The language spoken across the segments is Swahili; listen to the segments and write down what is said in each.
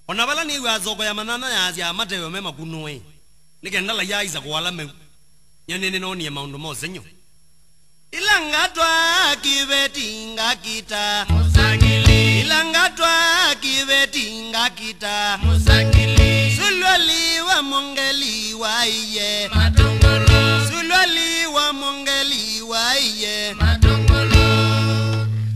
Onabala ni wazoko ya manana ya azia matewe mema kunuwe. Nikendala ya iza kuwala me. Nyanene noni ya maundu mo senyo. Ilangatwa kivetinga kita Musangili. Ilangatwa kivetinga kita Musangili. Sulwali wa mongeli wa iye Matongolo. Sulwali wa mongeli wa iye Matongolo.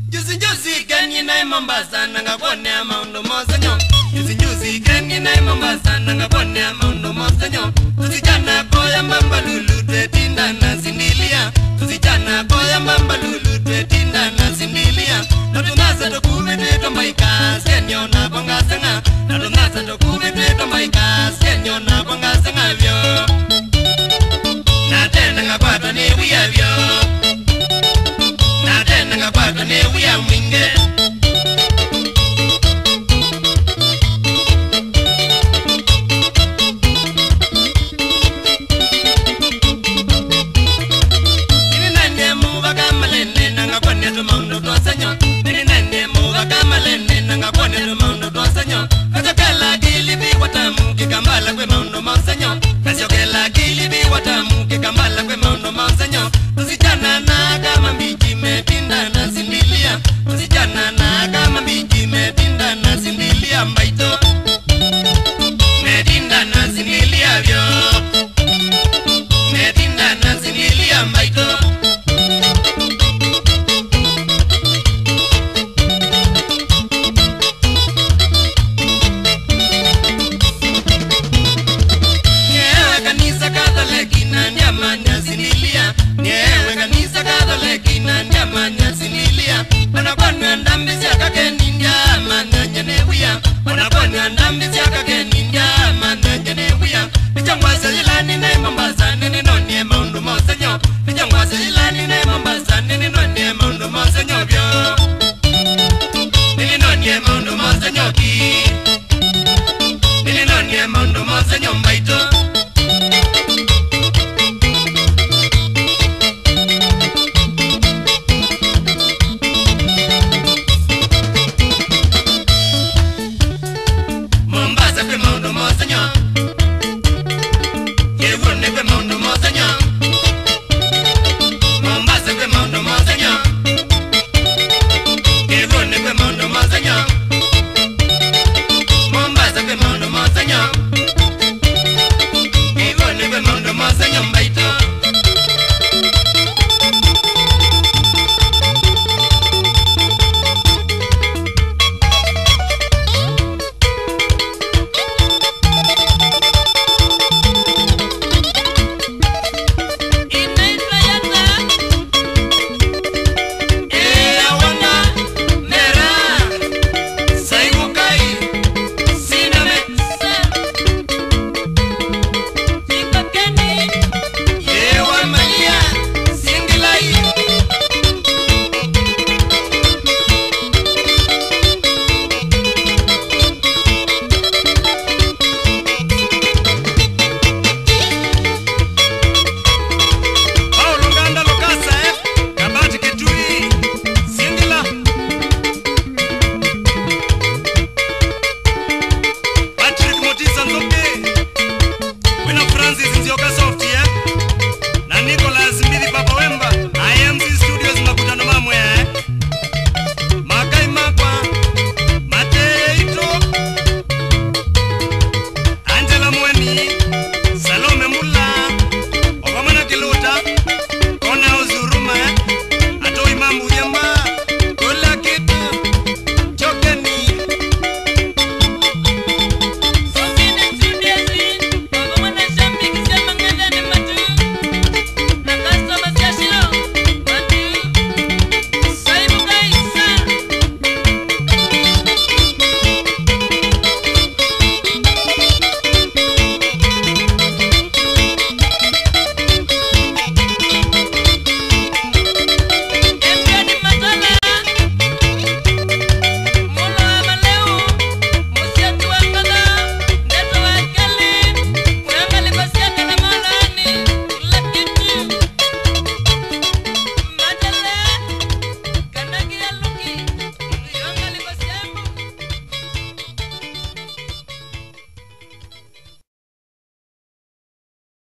Juzi kenyi na Mombasa nanga kone maundu mo senyo. Juzi kenyi na Mombasa nanga kone maundu mo senyo. Tuzijana koya mbamba lulu twetinda na sindilia. Tuzijana koya mbamba lulu twetinda na sindilia. Natunasa tokume tweto maika senyo na bonga senga. Natunasa tokume tweto maika senyo na bonga senga vyo. Natenda ngakwata ni wia vyo. Natenda ngakwata ni wia mwinge. Ndambi chaka keni